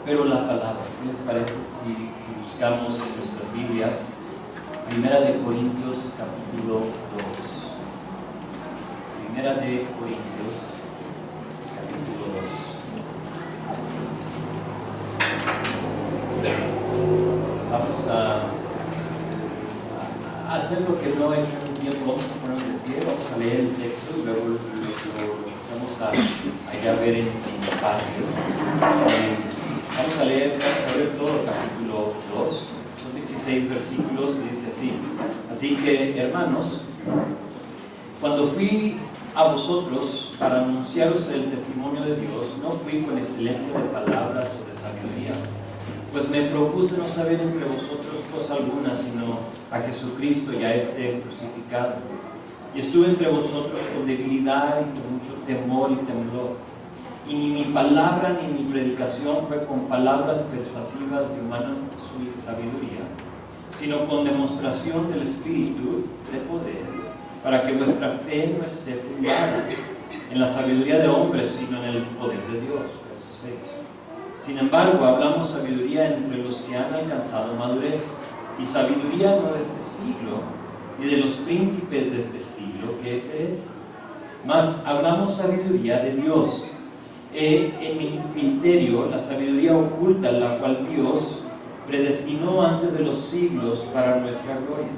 pero la palabra. ¿Qué les parece si buscamos en nuestras Biblias? Primera de Corintios, capítulo 2. Primera de Corintios, capítulo 2. Vamos a hacer lo que no he hecho en un tiempo. Vamos a ponernos de pie, vamos a leer el texto y luego lo empezamos a ya ver en partes. Vamos a leer todo el capítulo 2. Son 16 versículos y dice así: así que, hermanos, cuando fui a vosotros para anunciaros el testimonio de Dios, no fui con excelencia de palabras o de sabiduría, pues me propuse no saber entre vosotros cosa alguna, sino a Jesucristo y a este crucificado. Y estuve entre vosotros con debilidad y con mucho temor y temblor. Y ni mi palabra ni mi predicación fue con palabras persuasivas de humana sabiduría, sino con demostración del Espíritu de poder, para que vuestra fe no esté fundada en la sabiduría de hombres, sino en el poder de Dios. Verso 6. Sin embargo, hablamos sabiduría entre los que han alcanzado madurez, y sabiduría no de este siglo, ni de los príncipes de este siglo que perece, mas hablamos sabiduría de Dios, en mi misterio, la sabiduría oculta, la cual Dios predestinó antes de los siglos para nuestra gloria,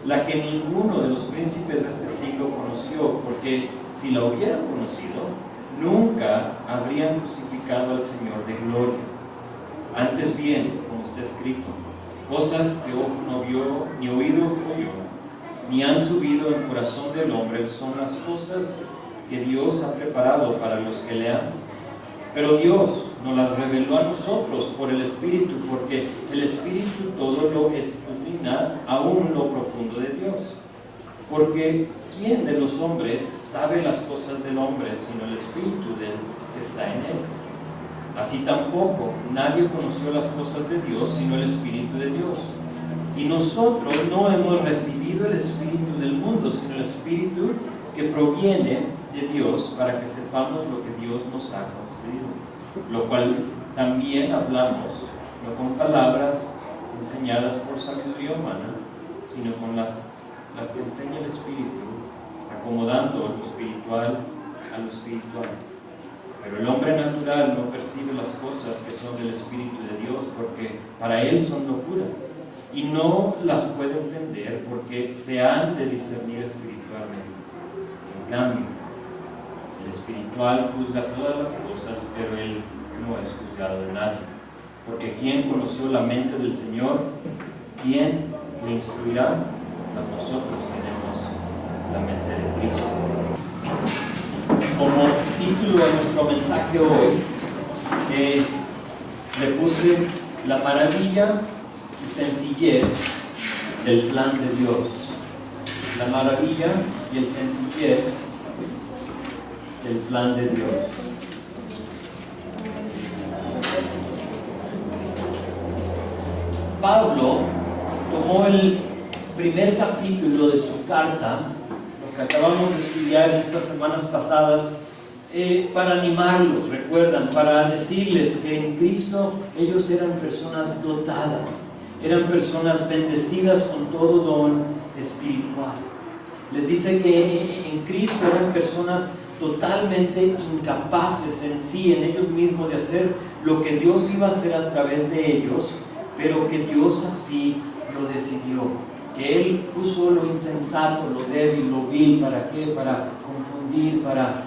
la que ninguno de los príncipes de este siglo conoció, porque si la hubieran conocido, nunca habrían crucificado al Señor de gloria. Antes bien, como está escrito, cosas que ojo no vio, ni oído oyó, ni han subido en corazón del hombre, son las cosas que Dios ha preparado para los que le aman. Pero Dios nos las reveló a nosotros por el Espíritu, porque el Espíritu todo lo escudriña, aún lo profundo de Dios. Porque ¿quién de los hombres sabe las cosas del hombre, sino el Espíritu del que está en él? Así tampoco nadie conoció las cosas de Dios, sino el Espíritu de Dios. Y nosotros no hemos recibido el Espíritu del mundo, sino el Espíritu que proviene de Dios, para que sepamos lo que Dios nos ha concedido, lo cual también hablamos, no con palabras enseñadas por sabiduría humana, sino con las que enseña el Espíritu, acomodando lo espiritual a lo espiritual. Pero el hombre natural no percibe las cosas que son del Espíritu de Dios, porque para él son locura, y no las puede entender, porque se han de discernir espiritualmente. En cambio, el espiritual juzga todas las cosas, pero él no es juzgado de nadie. Porque ¿quién conoció la mente del Señor? ¿Quién le instruirá? Pues nosotros tenemos la mente de Cristo. Como título de nuestro mensaje hoy, le puse la maravilla y sencillez del plan de Dios. La maravilla y el sencillez del plan de Dios. Pablo tomó el primer capítulo de su carta, lo que acabamos de estudiar en estas semanas pasadas, para animarlos, recuerdan, para decirles que en Cristo ellos eran personas dotadas, eran personas bendecidas con todo don espiritual. Les dice que en Cristo eran personas totalmente incapaces en sí, en ellos mismos, de hacer lo que Dios iba a hacer a través de ellos, pero que Dios así lo decidió, que Él puso lo insensato, lo débil, lo vil. ¿Para qué? Para confundir, para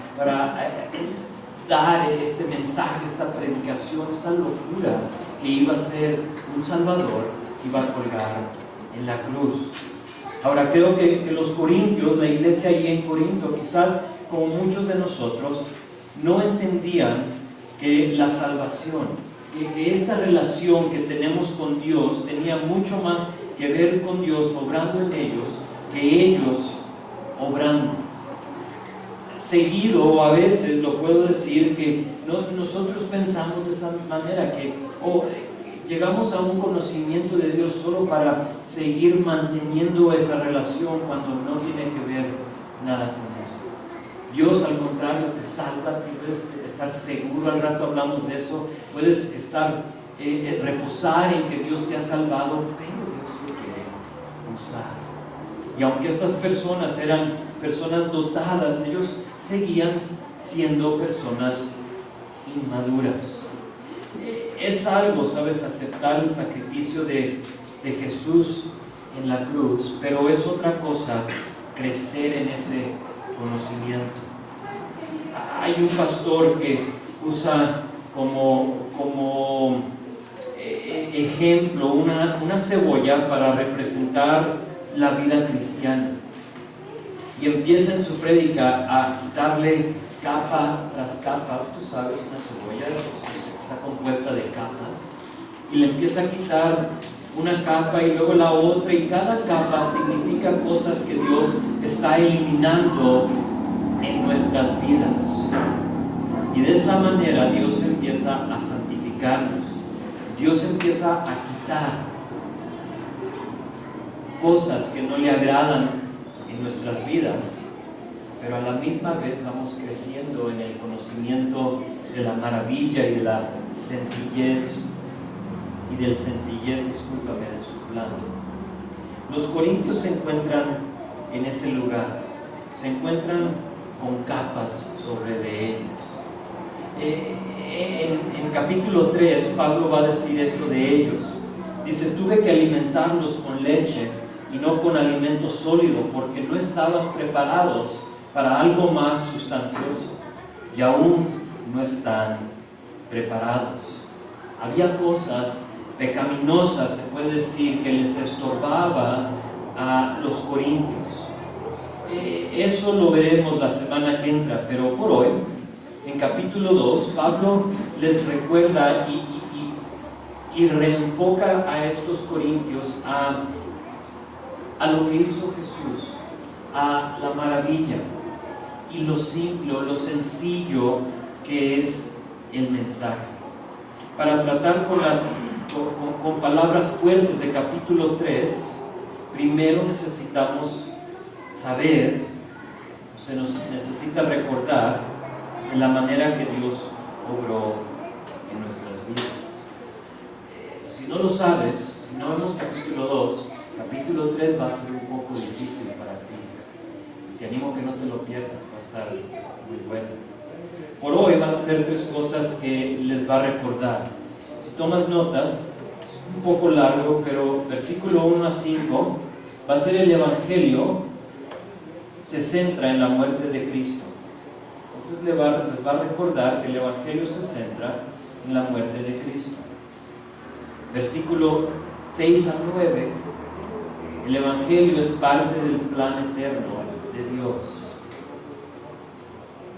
dar este mensaje, esta predicación, esta locura que iba a ser un Salvador, iba a colgar en la cruz. Ahora creo que los corintios, la iglesia allí en Corinto, quizás como muchos de nosotros, no entendían que la salvación, que esta relación que tenemos con Dios tenía mucho más que ver con Dios obrando en ellos que ellos obrando. Seguido, o a veces lo puedo decir, que nosotros pensamos de esa manera, que llegamos a un conocimiento de Dios solo para seguir manteniendo esa relación, cuando no tiene que ver nada con eso. Dios, al contrario, te salva, tú puedes estar seguro, al rato hablamos de eso, puedes estar, reposar en que Dios te ha salvado, pero Dios te quiere usar. Y aunque estas personas eran personas dotadas, ellos seguían siendo personas inmaduras. Es algo, ¿sabes?, aceptar el sacrificio de Jesús en la cruz, pero es otra cosa crecer en ese conocimiento. Hay un pastor que usa como ejemplo una cebolla para representar la vida cristiana, y empieza en su prédica a quitarle capa tras capa. Tú sabes, una cebolla está compuesta de capas, y le empieza a quitar una capa y luego la otra, y cada capa significa cosas que Dios está eliminando en nuestras vidas. Y de esa manera Dios empieza a santificarnos. Dios empieza a quitar cosas que no le agradan en nuestras vidas, pero a la misma vez vamos creciendo en el conocimiento de la maravilla y de la sencillez de su plan. Los corintios se encuentran en ese lugar, se encuentran con capas sobre de ellos. En capítulo 3, Pablo va a decir esto de ellos. Dice: tuve que alimentarlos con leche y no con alimento sólido, porque no estaban preparados para algo más sustancioso, y aún no están preparados. Había cosas pecaminosas, se puede decir, que les estorbaba a los corintios. Eso lo veremos la semana que entra, pero por hoy, en capítulo 2, Pablo les recuerda y reenfoca a estos corintios a lo que hizo Jesús, a la maravilla y lo simple, lo sencillo que es el mensaje. Para tratar con palabras fuertes de capítulo 3, primero necesitamos saber, se nos necesita recordar en la manera que Dios obró en nuestras vidas. Si no lo sabes, si no vemos capítulo 2, capítulo 3 va a ser un poco difícil para ti. Te animo que no te lo pierdas, va a estar muy bueno. Por hoy van a ser 3 cosas que les va a recordar. Si tomas notas, es un poco largo, pero versículo 1 a 5 va a ser el Evangelio, se centra en la muerte de Cristo. Entonces les va a recordar que el Evangelio se centra en la muerte de Cristo. Versículo 6 a 9, el Evangelio es parte del plan eterno de Dios.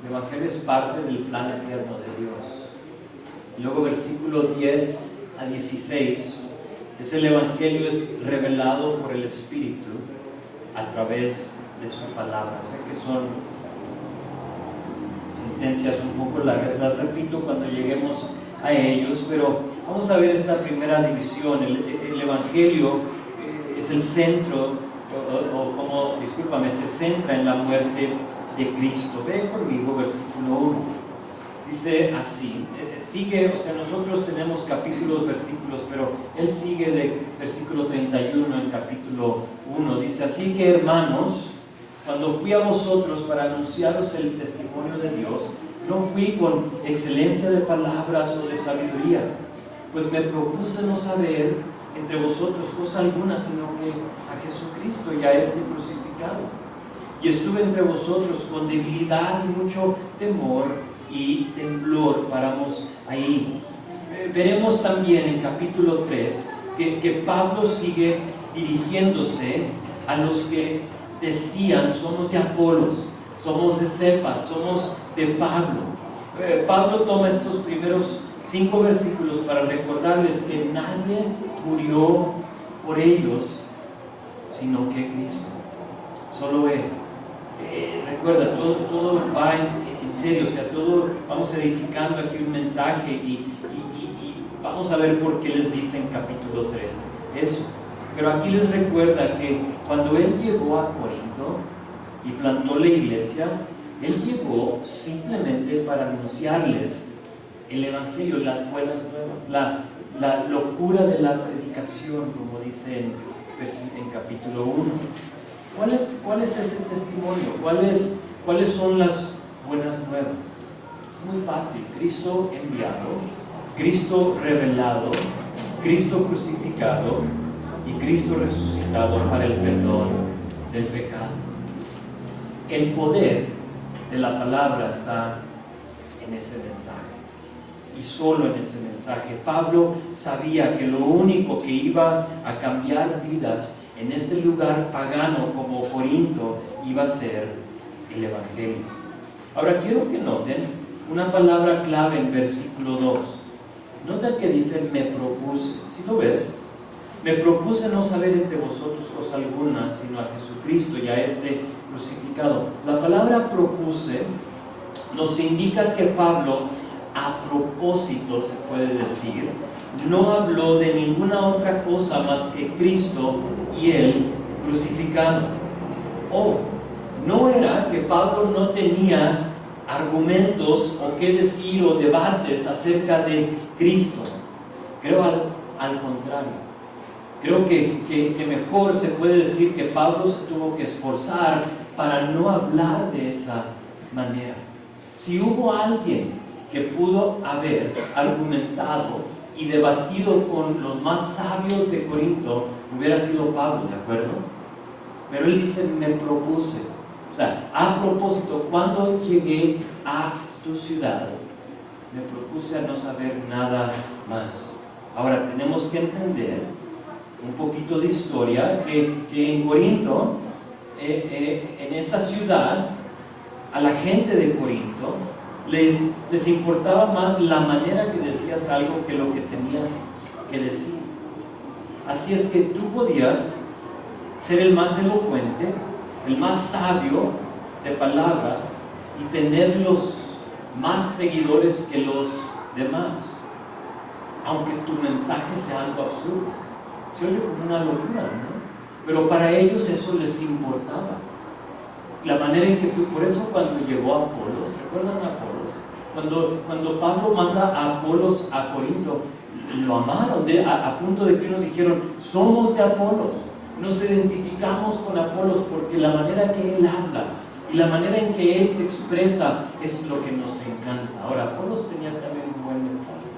El Evangelio es parte del plan eterno de Dios. Y luego versículo 10 a 16, el Evangelio es revelado por el Espíritu a través de su palabra. Sé que son sentencias un poco largas, las repito cuando lleguemos a ellos, pero vamos a ver esta primera división. El Evangelio es el centro, se centra en la muerte de Cristo. Ve conmigo versículo 1. Dice así, nosotros tenemos capítulos, versículos, pero él sigue de versículo 31 en capítulo 1. Dice: así que, hermanos, cuando fui a vosotros para anunciaros el testimonio de Dios, no fui con excelencia de palabras o de sabiduría, pues me propuse no saber entre vosotros cosa alguna, sino que a Jesucristo y a este crucificado. Y estuve entre vosotros con debilidad y mucho temor y temblor. Paramos ahí. Veremos también en capítulo 3 que Pablo sigue dirigiéndose a los que decían: somos de Apolos, somos de Cefas, somos de Pablo. Pablo toma estos primeros 5 versículos para recordarles que nadie murió por ellos sino que Cristo, solo Él. Recuerda, todo va en serio, todo vamos edificando aquí un mensaje y vamos a ver por qué les dice en capítulo 3 eso. Pero aquí les recuerda que cuando él llegó a Corinto y plantó la iglesia, Él llegó simplemente para anunciarles el Evangelio, las buenas nuevas, la locura de la predicación, como dice en capítulo 1. ¿Cuál es ese testimonio? ¿Cuáles son las buenas nuevas? Es muy fácil. Cristo enviado, Cristo revelado, Cristo crucificado y Cristo resucitado para el perdón del pecado. El poder de la palabra está en ese mensaje, y solo en ese mensaje. Pablo sabía que lo único que iba a cambiar vidas en este lugar pagano como Corinto iba a ser el Evangelio. Ahora quiero que noten una palabra clave en versículo 2. Nota que dice me propuse. ¿Sí lo ves? Me propuse no saber entre vosotros cosa alguna sino a Jesucristo y a este crucificado. La palabra propuse nos indica que Pablo, a propósito se puede decir, no habló de ninguna otra cosa más que Cristo y Él crucificado. No era que Pablo no tenía argumentos o qué decir o debates acerca de Cristo. Creo al contrario. Creo que mejor se puede decir que Pablo se tuvo que esforzar para no hablar de esa manera. Si hubo alguien que pudo haber argumentado y debatido con los más sabios de Corinto, hubiera sido Pablo, ¿de acuerdo? Pero él dice, me propuse. O sea, a propósito, cuando llegué a tu ciudad, me propuse a no saber nada más. Ahora, tenemos que entender un poquito de historia, que en Corinto, en esta ciudad, a la gente de Corinto, les importaba más la manera que decías algo que lo que tenías que decir. Así es que tú podías ser el más elocuente, el más sabio de palabras y tener los más seguidores que los demás, aunque tu mensaje sea algo absurdo. Se oye como una locura, ¿no? Pero para ellos eso les importaba. La manera en que tú, por eso cuando llegó Apolos, ¿recuerdan a Apolos? Cuando Pablo manda a Apolos a Corinto, lo amaron, a punto de que nos dijeron, somos de Apolos, nos identificamos con Apolos porque la manera que él habla y la manera en que él se expresa es lo que nos encanta. Ahora, Apolos tenía también un buen mensaje,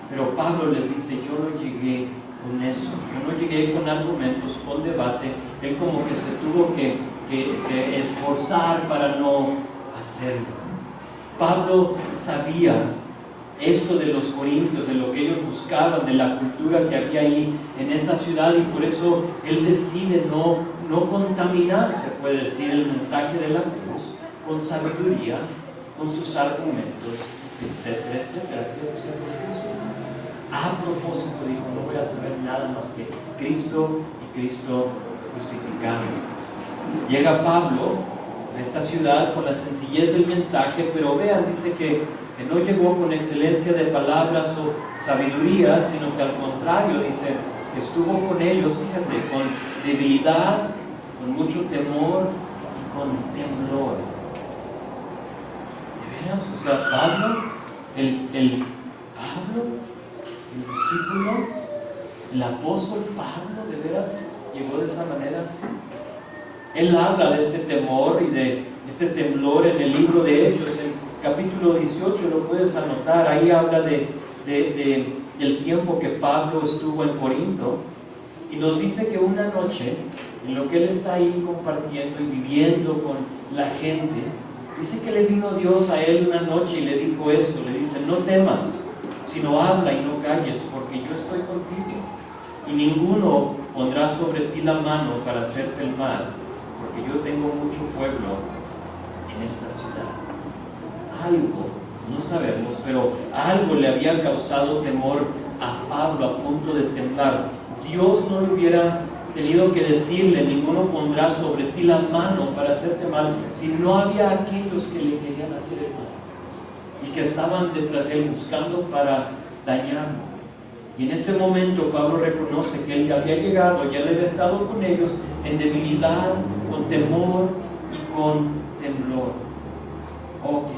pero Pablo les dice, yo no llegué con eso, yo no llegué con argumentos, con debate. Él como que se tuvo que esforzar para no hacerlo. Pablo sabía esto de los corintios, de lo que ellos buscaban, de la cultura que había ahí en esa ciudad, y por eso él decide no contaminar, se puede decir, el mensaje de la cruz con sabiduría, con sus argumentos, etcétera, etcétera. A propósito dijo, no voy a saber nada más que Cristo y Cristo crucificado. Llega Pablo a esta ciudad con la sencillez del mensaje, pero vean, dice que no llegó con excelencia de palabras o sabiduría, sino que al contrario, dice que estuvo con ellos, fíjate, con debilidad, con mucho temor y con temblor. ¿De veras? O sea, Pablo, el discípulo, el apóstol Pablo, ¿de veras llegó de esa manera? ¿Sí? Él habla de este temor y de este temblor en el libro de Hechos, en capítulo 18, lo puedes anotar. Ahí habla del tiempo que Pablo estuvo en Corinto, y nos dice que una noche, en lo que él está ahí compartiendo y viviendo con la gente, dice que le vino Dios a él una noche y le dijo esto, le dice, no temas, sino habla y no calles, porque yo estoy contigo, y ninguno pondrá sobre ti la mano para hacerte el mal, porque yo tengo mucho pueblo en esta ciudad. Algo, no sabemos, pero algo le había causado temor a Pablo a punto de temblar. Dios no le hubiera tenido que decirle, ninguno pondrá sobre ti la mano para hacerte mal, si no había aquellos que le querían hacer el mal y que estaban detrás de él buscando para dañarlo. Y en ese momento Pablo reconoce que él ya había llegado, ya había estado con ellos en debilidad, con temor y con temblor.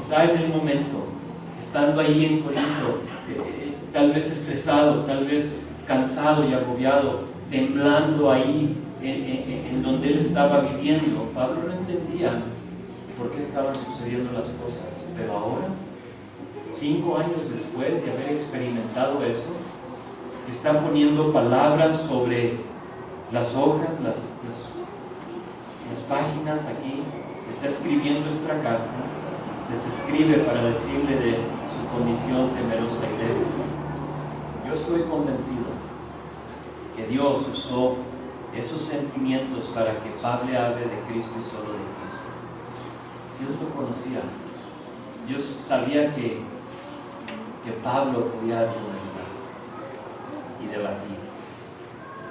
quizá en el momento, estando ahí en Corinto, tal vez estresado, tal vez cansado y agobiado, temblando ahí en donde él estaba viviendo, Pablo no entendía por qué estaban sucediendo las cosas. Pero ahora, 5 años después de haber experimentado eso, está poniendo palabras sobre las hojas, las páginas aquí, está escribiendo esta carta, les escribe para decirle de su condición temerosa y débil. Yo estoy convencido que Dios usó esos sentimientos para que Pablo hable de Cristo y solo de Cristo. Dios lo conocía. Dios sabía que Pablo podía argumentar y debatir.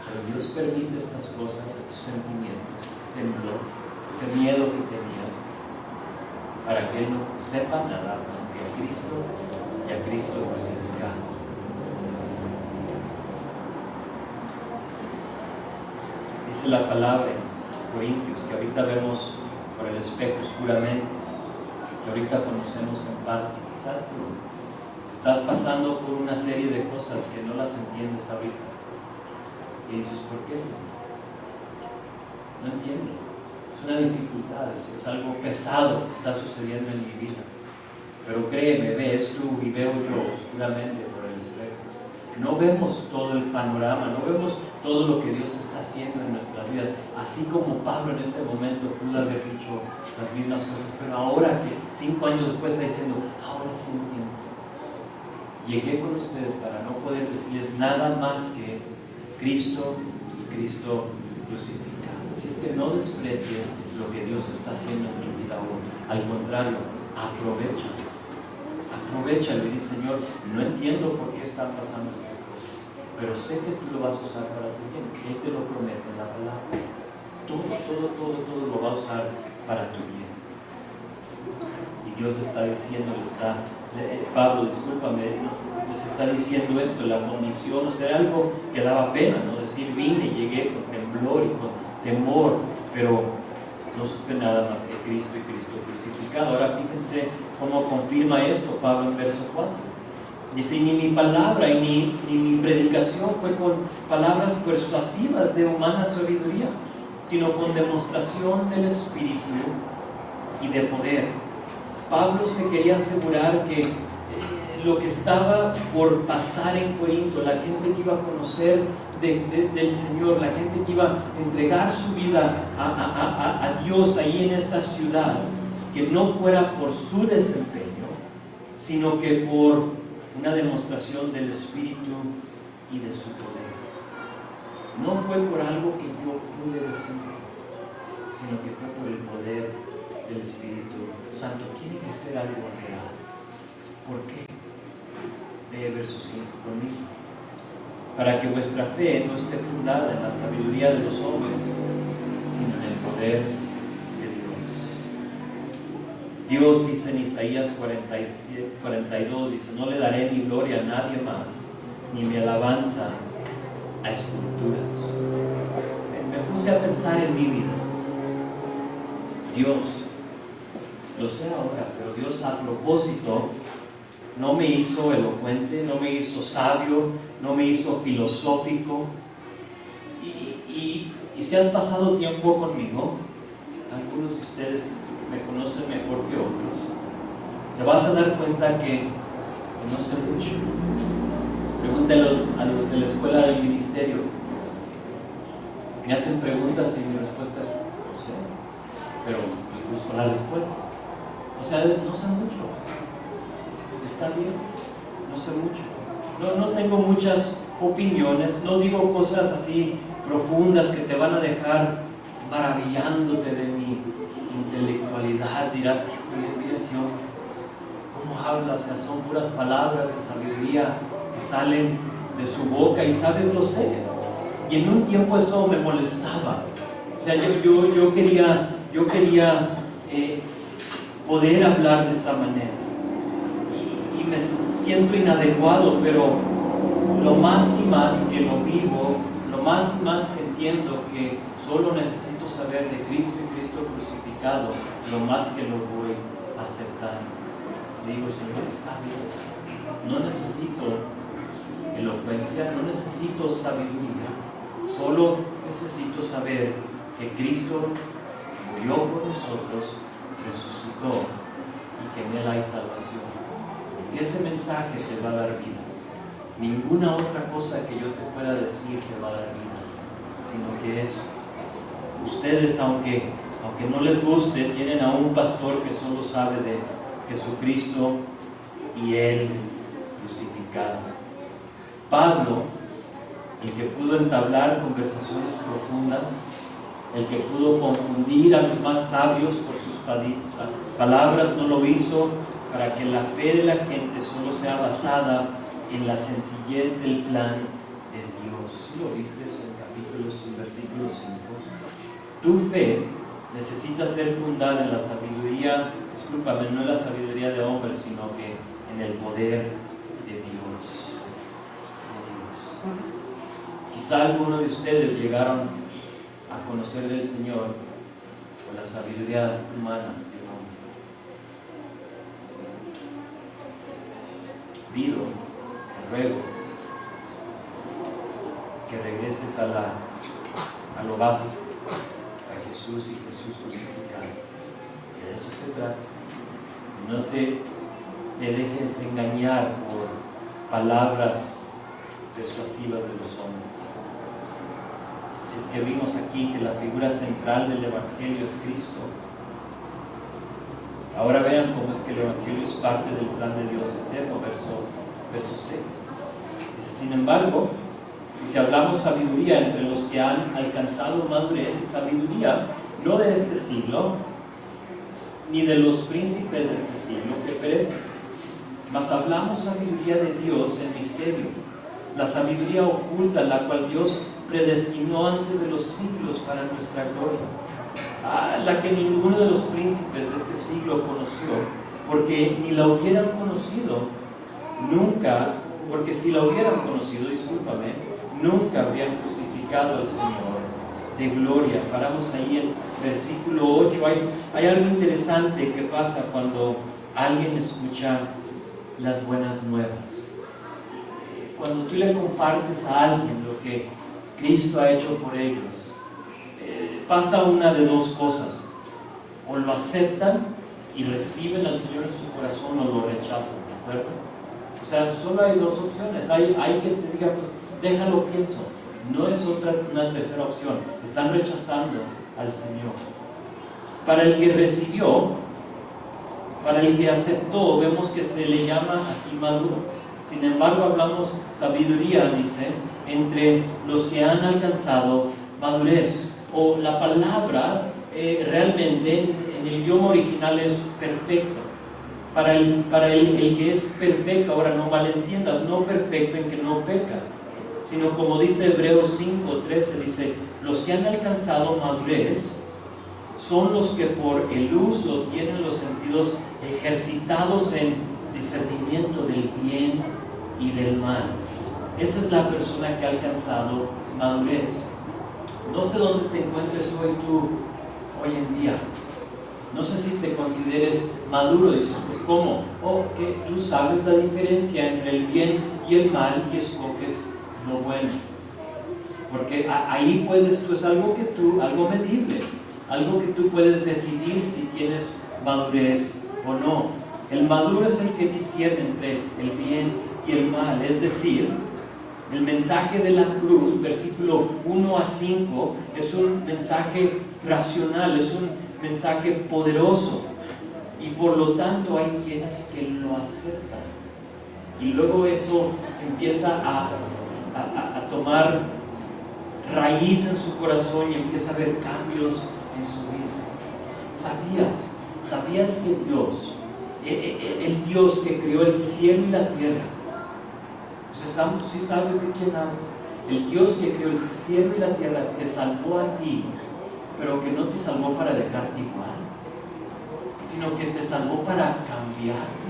Pero Dios permite estas cosas, estos sentimientos, ese temblor, ese miedo que tenía, para que él no sepa nada más que a Cristo y a Cristo crucificado. Dice la palabra en Corintios, que ahorita vemos por el espejo oscuramente, que ahorita conocemos en parte. Quizá tú estás pasando por una serie de cosas que no las entiendes ahorita. Y dices, ¿por qué, Señor? No entiendo. Es una dificultad, es algo pesado que está sucediendo en mi vida. Pero créeme, ves tú y veo yo oscuramente por el espejo. No vemos todo el panorama, no vemos todo lo que Dios está haciendo en nuestras vidas. Así como Pablo en este momento pudo haber dicho las mismas cosas, pero ahora que 5 años después está diciendo, ahora sí entiendo. Llegué con ustedes para no poder decirles nada más que Cristo y Cristo crucificado. Así es que no desprecies lo que Dios está haciendo en tu vida aún. Al contrario, aprovechalo y dice, Señor, no entiendo por qué están pasando estas cosas, pero sé que tú lo vas a usar para tu bien. Él te lo promete en la palabra. Todo lo va a usar para tu bien. Y Dios le está diciendo, Pablo, discúlpame, les está diciendo esto, la condición, o sea, algo que daba pena, ¿no? Decir, vine, llegué con temblor y con temor, pero no supe nada más que Cristo y Cristo crucificado. Ahora fíjense cómo confirma esto Pablo en verso 4. Dice, ni mi palabra ni mi predicación fue con palabras persuasivas de humana sabiduría, sino con demostración del Espíritu y de poder. Pablo se quería asegurar que lo que estaba por pasar en Corinto, la gente que iba a conocer del Señor, la gente que iba a entregar su vida a Dios ahí en esta ciudad, que no fuera por su desempeño, sino que por una demostración del Espíritu y de su poder. No fue por algo que yo pude decir, sino que fue por el poder del Espíritu Santo. Tiene que ser algo real. ¿Por qué? Lee verso 5 conmigo. Para que vuestra fe no esté fundada en la sabiduría de los hombres, sino en el poder de Dios. Dios dice en Isaías 42, dice, no le daré mi gloria a nadie más, ni mi alabanza a esculturas. Me puse a pensar en mi vida. Dios, lo sé ahora, pero Dios a propósito no me hizo elocuente, no me hizo sabio, no me hizo filosófico. Y si has pasado tiempo conmigo, algunos de ustedes me conocen mejor que otros, te vas a dar cuenta que no sé mucho. Pregúntale a los de la escuela del ministerio. Me hacen preguntas y mi respuesta es, no sé, pero pues busco la respuesta. O sea, no sé mucho. Está bien, no sé mucho. No tengo muchas opiniones, no digo cosas así profundas que te van a dejar maravillándote de mi intelectualidad. Dirás, oye, ¿cómo habla? O sea, son puras palabras de sabiduría que salen de su boca y sabes, lo sé. Y en un tiempo eso me molestaba. O sea, yo quería poder hablar de esa manera. Y me siento inadecuado, pero lo más y más que lo vivo, lo más y más que entiendo que solo necesito saber de Cristo y Cristo crucificado, lo más que lo voy aceptando. Le digo, Señor, está bien. No necesito elocuencia, no necesito sabiduría. Solo necesito saber que Cristo murió por nosotros, resucitó y que en Él hay salvación. Que ese mensaje te va a dar vida. Ninguna otra cosa que yo te pueda decir te va a dar vida, sino que eso. Ustedes, aunque no les guste, tienen a un pastor que solo sabe de Jesucristo y Él crucificado. Pablo, el que pudo entablar conversaciones profundas, el que pudo confundir a los más sabios por sus palabras, no lo hizo para que la fe de la gente solo sea basada en la sencillez del plan de Dios. ¿Sí lo viste en versículo 5? Tu fe necesita ser fundada en la sabiduría, discúlpame, no en la sabiduría de hombres, sino que en el poder de Dios. Quizá algunos de ustedes llegaron a conocer del Señor con la sabiduría humana del hombre. Pido, te ruego, que regreses a lo básico, a Jesús y Jesús crucificado. Que de eso se trata. No te dejes engañar por palabras persuasivas de los hombres. Si es que vimos aquí que la figura central del Evangelio es Cristo. Ahora vean cómo es que el Evangelio es parte del plan de Dios eterno, verso 6. Dice, sin embargo, y si hablamos sabiduría entre los que han alcanzado madurez y sabiduría, no de este siglo, ni de los príncipes de este siglo que perecen, mas hablamos sabiduría de Dios en misterio, la sabiduría oculta, la cual Dios predestinó antes de los siglos para nuestra gloria, la que ninguno de los príncipes de este siglo conoció, porque ni la hubieran conocido nunca, porque si la hubieran conocido, nunca habrían crucificado al Señor de gloria. Paramos ahí en versículo 8. Hay algo interesante que pasa cuando alguien escucha las buenas nuevas. Cuando tú le compartes a alguien lo que Cristo ha hecho por ellos, pasa una de dos cosas: o lo aceptan y reciben al Señor en su corazón, o lo rechazan, ¿de acuerdo? O sea, solo hay dos opciones. Hay que te diga, pues déjalo, pienso. No es una tercera opción. Están rechazando al Señor. Para el que recibió, para el que aceptó, vemos que se le llama aquí maduro. Sin embargo, hablamos sabiduría, dice, entre los que han alcanzado madurez. O la palabra realmente en el idioma original es perfecto. Para el que es perfecto, ahora no malentiendas, no perfecto en que no peca, sino como dice Hebreos 5:13, dice, los que han alcanzado madurez son los que por el uso tienen los sentidos ejercitados en discernimiento del bien y del mal. Esa es la persona que ha alcanzado madurez. No sé dónde te encuentres hoy en día. No sé si te consideres maduro. Dices, pues ¿cómo? Que tú sabes la diferencia entre el bien y el mal y escoges lo bueno. Porque ahí puedes, es algo medible, algo que tú puedes decidir si tienes madurez o no. El maduro es el que discierne entre el bien y el mal. Es decir, el mensaje de la cruz, versículo 1 a 5, es un mensaje racional, es un mensaje poderoso, y por lo tanto hay quienes que lo aceptan, y luego eso empieza a tomar raíz en su corazón y empieza a haber cambios en su vida. ¿Sabías que Dios, el Dios que creó el cielo y la tierra, si sabes de quién hablo, el Dios que creó el cielo y la tierra te salvó a ti, pero que no te salvó para dejarte igual, sino que te salvó para cambiarte?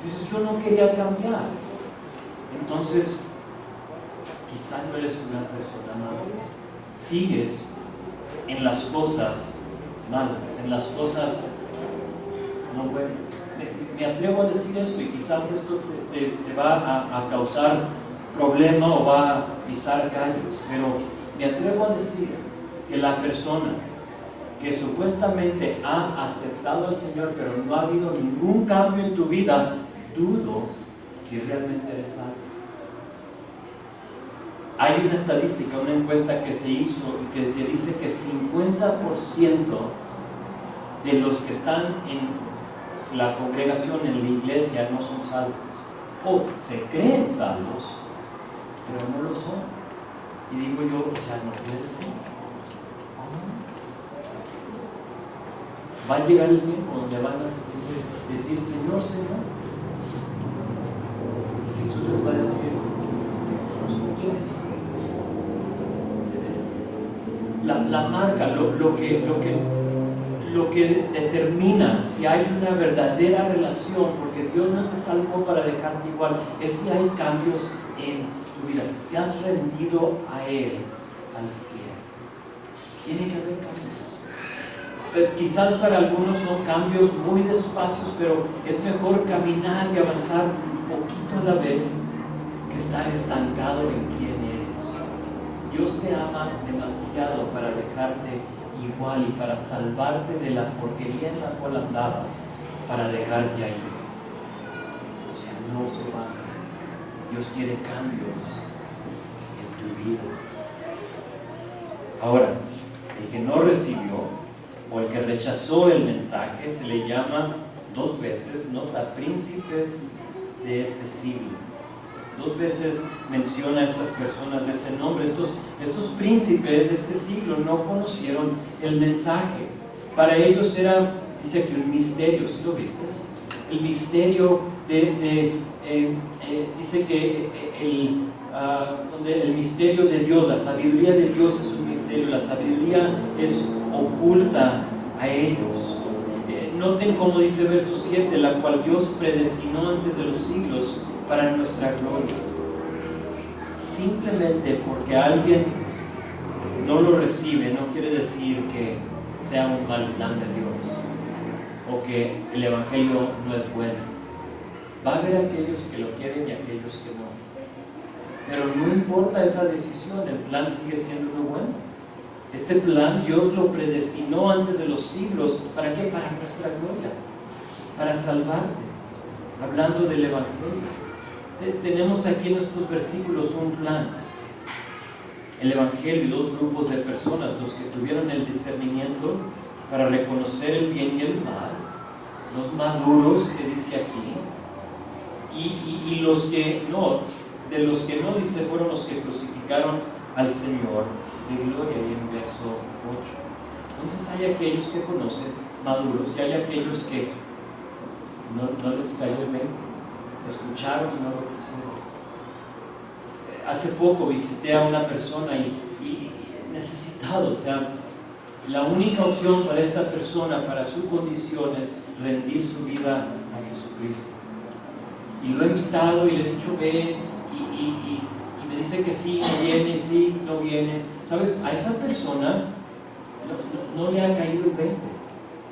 Dices, yo no quería cambiar. Entonces, quizá no eres una persona mala. Sigues en las cosas malas, en las cosas no buenas. me atrevo a decir esto, y quizás esto te va a causar problema o va a pisar callos, pero me atrevo a decir que la persona que supuestamente ha aceptado al Señor, pero no ha habido ningún cambio en tu vida, dudo si realmente eres salvo. Hay una estadística, una encuesta que se hizo y que dice que 50% de los que están en la congregación, en la iglesia, no son salvos. O se creen salvos, pero no lo son. Y digo yo, o sea, no puede ser. Va a llegar el tiempo donde van a decir, Señor, Señor. Y Jesús les va a decir, ¿tú quiénes? La marca, lo que determina si hay una verdadera relación, porque Dios no te salvó para dejarte igual, es si hay cambios en tu vida. Te has rendido a Él al cielo. Tiene que haber cambios. Quizás para algunos son cambios muy despacios, pero es mejor caminar y avanzar un poquito a la vez que estar estancado en quién eres. Dios te ama demasiado para dejarte igual y para salvarte de la porquería en la cual andabas, para dejarte ahí. O sea, no se va. Dios quiere cambios en tu vida. Ahora, el que no recibió o el que rechazó el mensaje se le llama 2 veces, nota, príncipes de este siglo. 2 veces menciona a estas personas de ese nombre. Estos príncipes de este siglo no conocieron el mensaje. Para ellos era, dice aquí, un misterio. ¿Sí lo viste? El misterio dice que el misterio de Dios, la sabiduría de Dios es un misterio. La sabiduría es oculta a ellos. Noten cómo dice verso 7, la cual Dios predestinó antes de los siglos para nuestra gloria. Simplemente porque alguien no lo recibe no quiere decir que sea un mal plan de Dios o que el Evangelio no es bueno. Va a haber aquellos que lo quieren y aquellos que no, pero no importa esa decisión, el plan sigue siendo muy bueno. Este plan Dios lo predestinó antes de los siglos. ¿Para qué? Para nuestra gloria, para salvarte. Hablando del Evangelio, tenemos aquí en estos versículos un plan. El Evangelio, 2 grupos de personas, los que tuvieron el discernimiento para reconocer el bien y el mal, los maduros que dice aquí, y los que no. De los que no, dice, fueron los que crucificaron al Señor de gloria, y en verso 8. Entonces hay aquellos que conocen, maduros, y hay aquellos que no les cayó el 20, escucharon y no lo quisieron. Hace poco visité a una persona y necesitado, o sea, la única opción para esta persona, para su condición, es rendir su vida a Jesucristo. Y lo he invitado y le he dicho, ven, y me dice que sí, no viene, sí, no viene. ¿Sabes? A esa persona no le ha caído el 20.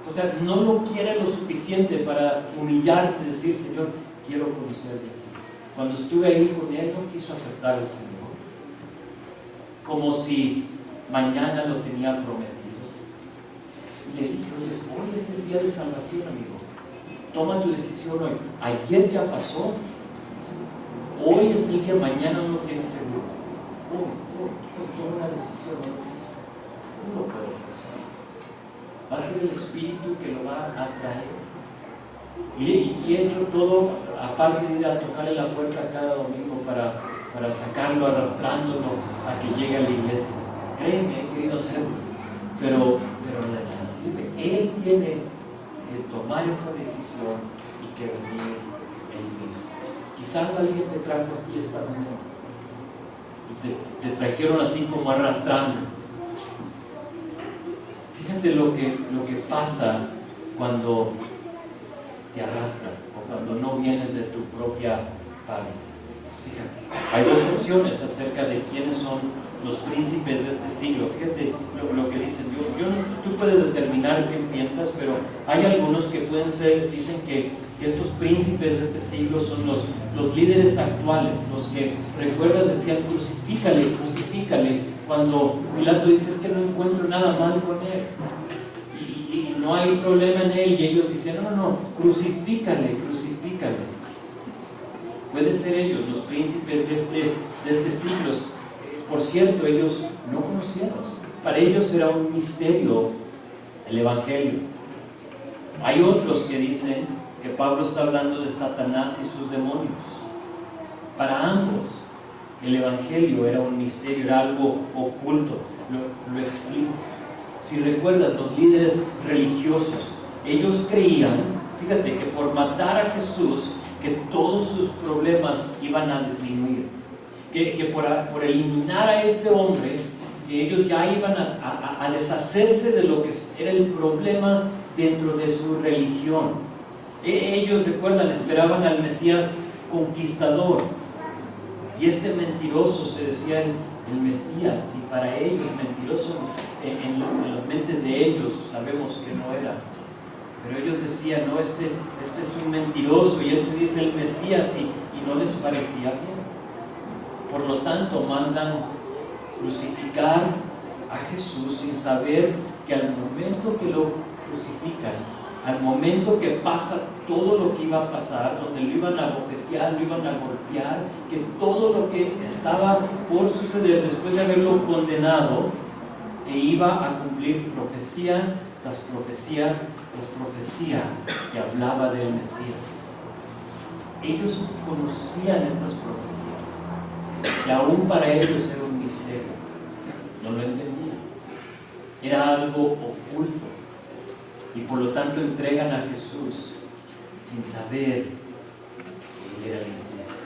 O sea, no lo quiere lo suficiente para humillarse y decir, Señor, quiero conocerte. Cuando estuve ahí con él, no quiso aceptar al Señor, como si mañana lo tenía prometido. Y le dije, hoy es el día de salvación, amigo. Toma tu decisión hoy. Ayer ya pasó. Hoy es el día, mañana no tienes seguro. Hoy toma una decisión. No lo puedo pasar. Va a ser el Espíritu que lo va a traer. Y he hecho todo, aparte de ir a tocarle la puerta cada domingo para sacarlo, arrastrándolo a que llegue a la iglesia. Créeme, he querido hacerlo, pero de nada sirve. Él tiene que tomar esa decisión y que venir él mismo. Quizás alguien te trajo aquí esta mañana y te trajeron así como arrastrando. Fíjate lo que pasa cuando te arrastran o cuando no vienes de tu propia parte. Fíjate, hay 2 opciones acerca de quiénes son los príncipes de este siglo. Fíjate lo que dicen. Tú puedes determinar qué piensas, pero hay algunos que pueden ser, dicen que que estos príncipes de este siglo son los líderes actuales, los que, recuerdas, decían crucifícale, crucifícale, cuando Pilato dice es que no encuentro nada mal con él y no hay problema en él, y ellos dicen no, crucifícale, crucifícale. Puede ser ellos, los príncipes de este siglo. Por cierto, ellos no conocieron, para ellos era un misterio el Evangelio. Hay otros que dicen que Pablo está hablando de Satanás y sus demonios. Para ambos, el Evangelio era un misterio, era algo oculto. Lo explico. Si recuerdan, los líderes religiosos, ellos creían, fíjate, que por matar a Jesús, que todos sus problemas iban a disminuir. Que por eliminar a este hombre, que ellos ya iban a deshacerse de lo que era el problema dentro de su religión. Ellos, recuerdan, esperaban al Mesías conquistador, y este mentiroso se decía el Mesías, y para ellos mentiroso en las mentes de ellos sabemos que no era, pero ellos decían no, este es un mentiroso y él se dice el Mesías, y no les parecía bien. Por lo tanto mandan crucificar a Jesús sin saber que al momento que lo crucifican, al momento que pasa todo lo que iba a pasar, donde lo iban a bofetear, lo iban a golpear, que todo lo que estaba por suceder después de haberlo condenado, que iba a cumplir profecía tras profecía tras profecía que hablaba del Mesías. Ellos conocían estas profecías y aún para ellos era un misterio, no lo entendían, era algo oculto. Y por lo tanto entregan a Jesús sin saber que Él era el Mesías.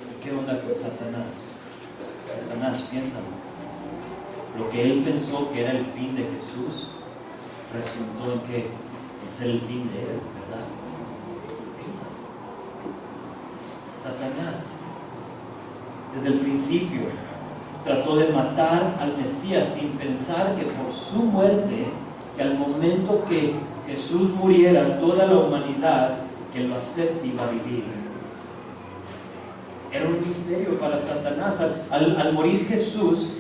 ¿Y qué onda con Satanás? Satanás, piénsalo. Lo que él pensó que era el fin de Jesús, resultó en que es el fin de él, ¿verdad? Piénsalo. Satanás, desde el principio, trató de matar al Mesías sin pensar que por su muerte, que al momento que Jesús muriera, toda la humanidad que lo acepte iba a vivir. Era un misterio para Satanás. Al morir Jesús,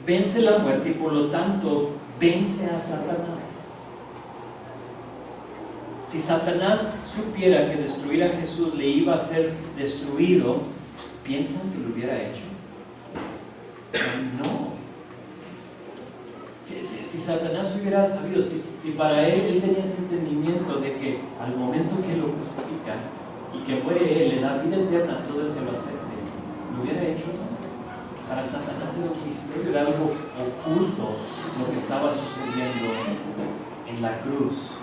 vence la muerte y por lo tanto vence a Satanás. Si Satanás supiera que destruir a Jesús le iba a ser destruido, ¿piensan que lo hubiera hecho? No. Si Satanás hubiera sabido, si para él tenía ese entendimiento de que al momento que lo crucifican y que muere él, le da vida eterna a todo el que lo acepte, ¿lo hubiera hecho? Para Satanás era un misterio, era algo oculto lo que estaba sucediendo en la cruz.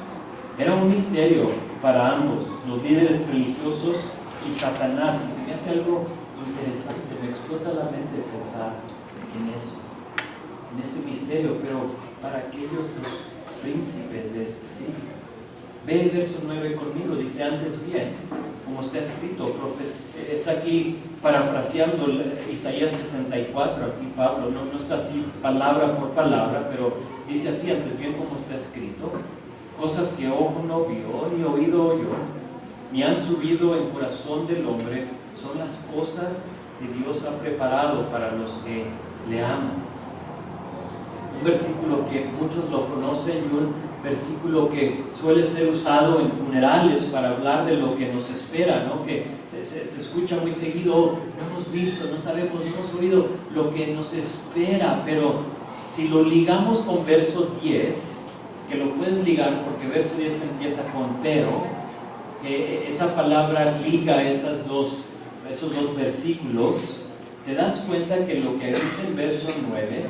Era un misterio para ambos, los líderes religiosos y Satanás. Y se me hace algo interesante, me explota la mente pensar en eso, en este misterio, pero para aquellos los príncipes de este siglo. Ve el verso 9 conmigo, dice: antes bien, como está escrito, está aquí parafraseando Isaías 64, aquí Pablo, no está así palabra por palabra, pero dice así: antes bien como está escrito, cosas que ojo no vio, ni oído oyó, ni han subido en corazón del hombre, son las cosas que Dios ha preparado para los que le aman. Un versículo que muchos lo conocen y un versículo que suele ser usado en funerales para hablar de lo que nos espera, ¿no? Que se escucha muy seguido: no hemos visto, no sabemos, no hemos oído lo que nos espera. Pero si lo ligamos con verso 10, que lo puedes ligar porque verso 10 empieza con pero, esa palabra liga esos dos versículos, te das cuenta que lo que dice el verso 9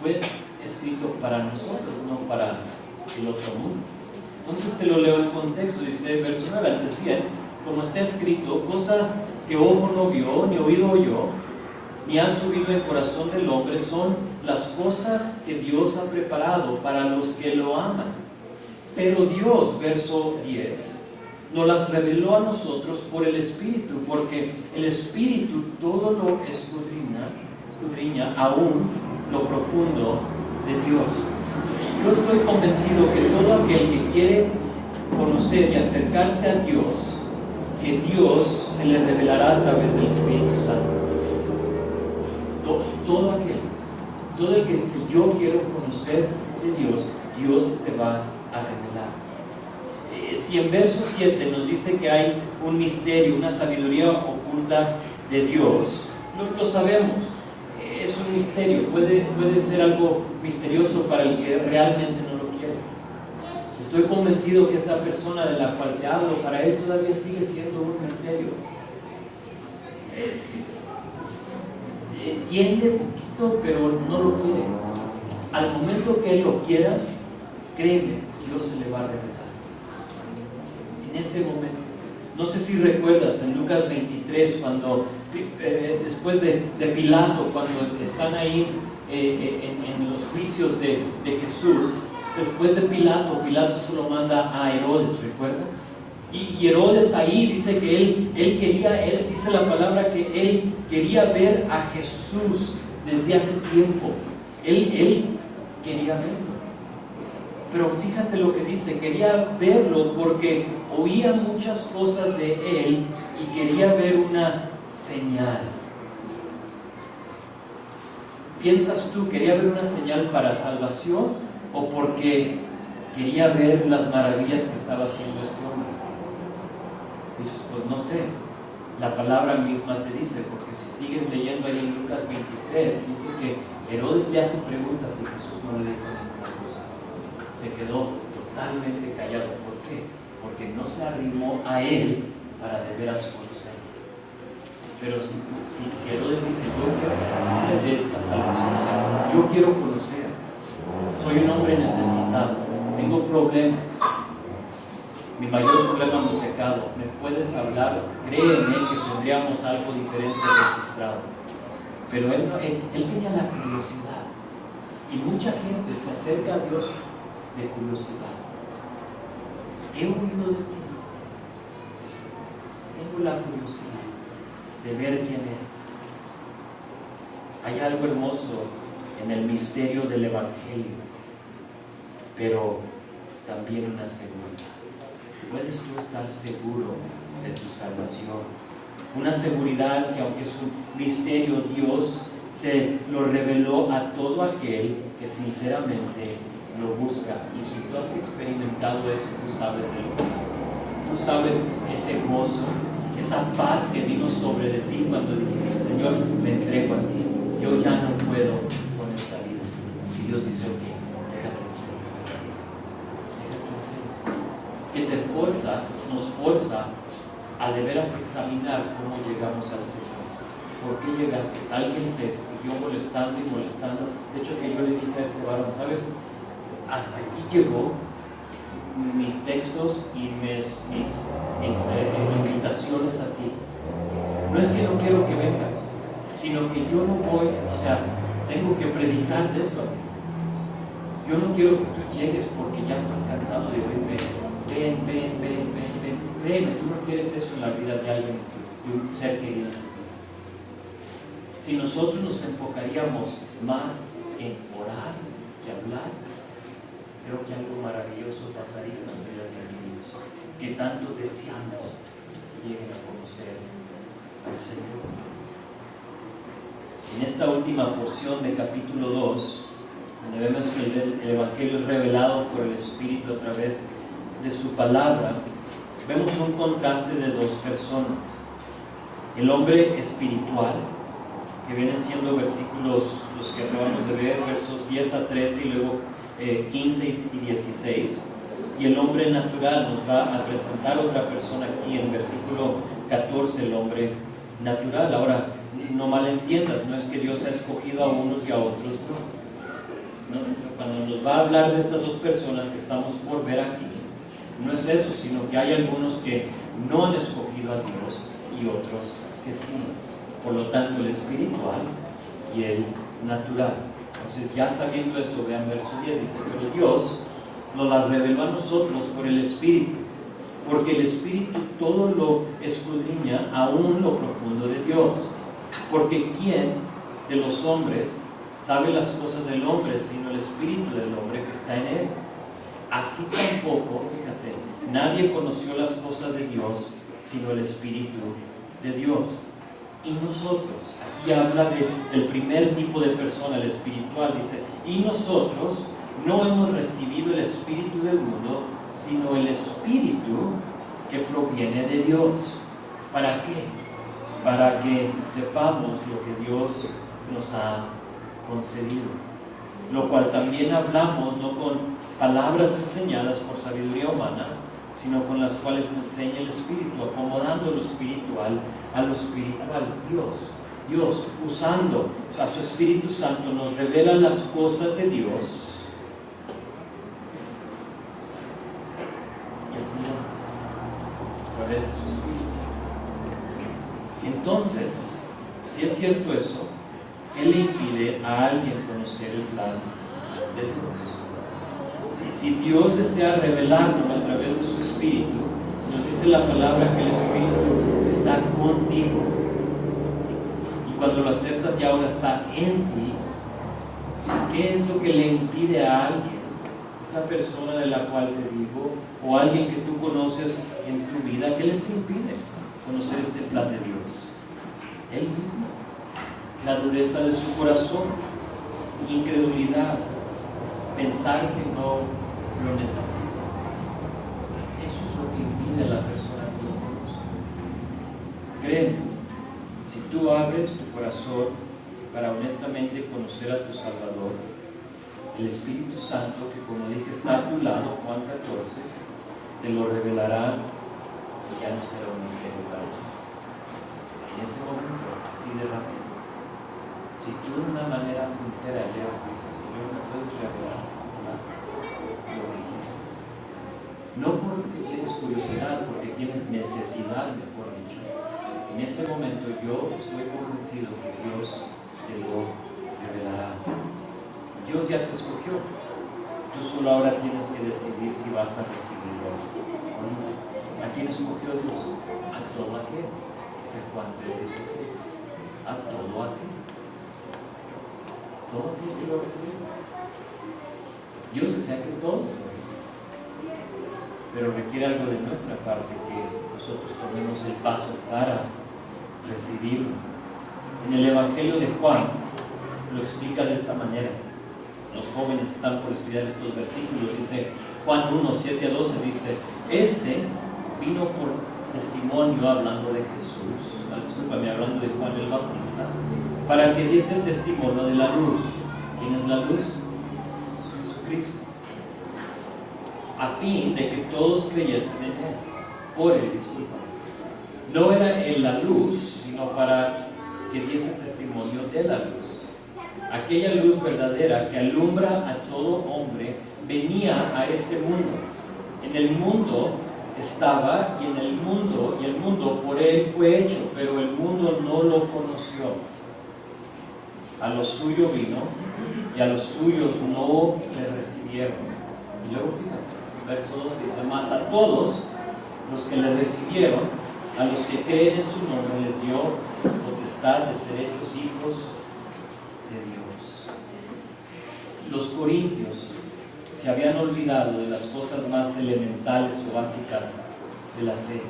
fue escrito para nosotros, no para el otro mundo. Entonces te lo leo en contexto, dice verso 9: antes bien, como está escrito, cosa que ojo no vio, ni oído oyó, ni ha subido en corazón del hombre, son las cosas que Dios ha preparado para los que lo aman. Pero Dios, verso 10, nos las reveló a nosotros por el Espíritu, porque el Espíritu todo lo escudriña aún lo profundo de Dios. Yo estoy convencido que todo aquel que quiere conocer y acercarse a Dios, que Dios se le revelará a través del Espíritu Santo. Todo el que dice yo quiero conocer de Dios, Dios te va a revelar. Si en verso 7 nos dice que hay un misterio, una sabiduría oculta de Dios, lo sabemos, es un misterio, puede ser algo misterioso para el que realmente no lo quiere. Estoy convencido que esa persona de la cual te hablo, para él todavía sigue siendo un misterio. Entiende poquito, pero no lo quiere. Al momento que él lo quiera, créeme, Dios se le va a revelar. En ese momento, no sé si recuerdas en Lucas 23, cuando después de Pilato, cuando están ahí en los juicios de Jesús, después de Pilato se lo manda a Herodes, ¿recuerdan? Y Herodes ahí dice que él dice la palabra que él quería ver a Jesús desde hace tiempo. Él quería verlo. Pero fíjate lo que dice, quería verlo porque oía muchas cosas de él y quería ver una señal. ¿Piensas tú, quería ver una señal para salvación o porque quería ver las maravillas que estaba haciendo este hombre? Dices, pues no sé, la palabra misma te dice, porque si sigues leyendo ahí en Lucas 23, dice que Herodes le hace preguntas y Jesús no le dijo ninguna cosa. Se quedó totalmente callado. ¿Por qué? Porque no se arrimó a él para de veras conocerlo. Pero si Herodes dice, yo quiero saber de esta salvación, o sea, yo quiero conocer, soy un hombre necesitado, tengo problemas, mi mayor problema es mi pecado, ¿me puedes hablar? Créeme que tendríamos algo diferente registrado. Pero él tenía la curiosidad, y mucha gente se acerca a Dios de curiosidad. He oído de ti, tengo la curiosidad de ver quién es. Hay algo hermoso en el misterio del Evangelio, pero también una seguridad. ¿Puedes tú estar seguro de tu salvación? Una seguridad que, aunque es un misterio, Dios se lo reveló a todo aquel que sinceramente lo busca. Y si tú has experimentado eso, tú sabes de lo que hablo. Tú sabes ese gozo, esa paz que vino sobre de ti cuando dijiste, Señor, me entrego a ti, yo ya no puedo con esta vida. Y Dios dice, ok, déjate enseñar. Que nos forza a de veras examinar cómo llegamos al Señor. ¿Por qué llegaste? Alguien te siguió molestando y molestando. De hecho, que yo le dije a este varón, ¿sabes? Hasta aquí llegó mis textos y mis invitaciones a ti. No es que no quiero que vengas, sino que yo no voy, o sea, tengo que predicar de esto. Yo no quiero que tú llegues porque ya estás cansado de oírme. Ven. Créeme, tú no quieres eso en la vida de alguien, de un ser querido. Si nosotros nos enfocaríamos más en orar que hablar, creo que algo maravilloso pasaría en las vidas de niños que tanto deseamos lleguen a conocer al Señor. En esta última porción de capítulo 2, donde vemos que el Evangelio es revelado por el Espíritu a través de su palabra, vemos un contraste de dos personas. El hombre espiritual, que vienen siendo versículos, los que acabamos de ver, versos 10 a 13 y luego 15 y 16, y el hombre natural. Nos va a presentar otra persona aquí en versículo 14, el hombre natural. Ahora, no malentiendas, no es que Dios ha escogido a unos y a otros, no. Cuando nos va a hablar de estas dos personas que estamos por ver aquí, no es eso, sino que hay algunos que no han escogido a Dios y otros que sí. Por lo tanto, el espiritual y el natural. Entonces, ya sabiendo esto, vean verso 10, dice, pero Dios nos las reveló a nosotros por el Espíritu, porque el Espíritu todo lo escudriña, aún lo profundo de Dios. Porque ¿quién de los hombres sabe las cosas del hombre, sino el Espíritu del hombre que está en él? así tampoco, fíjate, nadie conoció las cosas de Dios sino el Espíritu de Dios. Y nosotros, aquí habla del primer tipo de persona, el espiritual, dice, y nosotros no hemos recibido el Espíritu del mundo, sino el Espíritu que proviene de Dios. ¿Para qué? Para que sepamos lo que Dios nos ha concedido. Lo cual también hablamos no con palabras enseñadas por sabiduría humana, sino con las cuales enseña el Espíritu, acomodando lo espiritual a lo espiritual. Dios, usando a su Espíritu Santo, nos revela las cosas de Dios. Y así es, a través de su Espíritu. Entonces, si es cierto eso, ¿qué le impide a alguien conocer el plan de Dios? Si Dios desea revelarnos a través de su Espíritu, nos dice la palabra que el Espíritu está contigo. Y cuando lo aceptas y ahora está en ti, ¿qué es lo que le impide a alguien, esta persona de la cual te digo, o alguien que tú conoces en tu vida, qué les impide conocer este plan de Dios? Él mismo. La dureza de su corazón, incredulidad, pensar que no lo necesita. Eso es lo que impide a la persona que lo conoce. Créeme, si tú abres tu corazón para honestamente conocer a tu Salvador, el Espíritu Santo, que como dije está a tu lado, Juan 14, te lo revelará y ya no será un misterio para ti. En ese momento, así de rápido. Si tú de una manera sincera llegas y dices, Señor, ¿me puedes revelar lo que hiciste? No porque tienes curiosidad, porque tienes necesidad, mejor dicho. En ese momento yo estoy convencido que Dios te lo revelará. Dios ya te escogió. Tú solo ahora tienes que decidir si vas a recibirlo o no. ¿A quién escogió Dios? A todo aquel. Dice Juan 3:16. A todo aquel. Todo aquel que lo recibe. Dios desea que todos lo reciban. Pero requiere algo de nuestra parte, que nosotros tomemos el paso para recibirlo. En el Evangelio de Juan lo explica de esta manera. Los jóvenes están por estudiar estos versículos. Dice Juan 1:7-12, dice, este vino por testimonio, hablando de Jesús, hablando de Juan el Bautista, para que diese el testimonio de la luz. ¿Quién es la luz? Jesucristo. A fin de que todos creyesen en Él. Por Él, disculpa. No era Él la luz, sino para que diese testimonio de la luz. Aquella luz verdadera que alumbra a todo hombre venía a este mundo. En el mundo estaba y el mundo por Él fue hecho, pero el mundo no lo conoció. A lo suyo vino y a los suyos no le recibieron. Y luego fíjate, verso 12 dice, más a todos los que le recibieron, a los que creen en su nombre, les dio potestad de ser hechos hijos de Dios. Los corintios se habían olvidado de las cosas más elementales o básicas de la fe.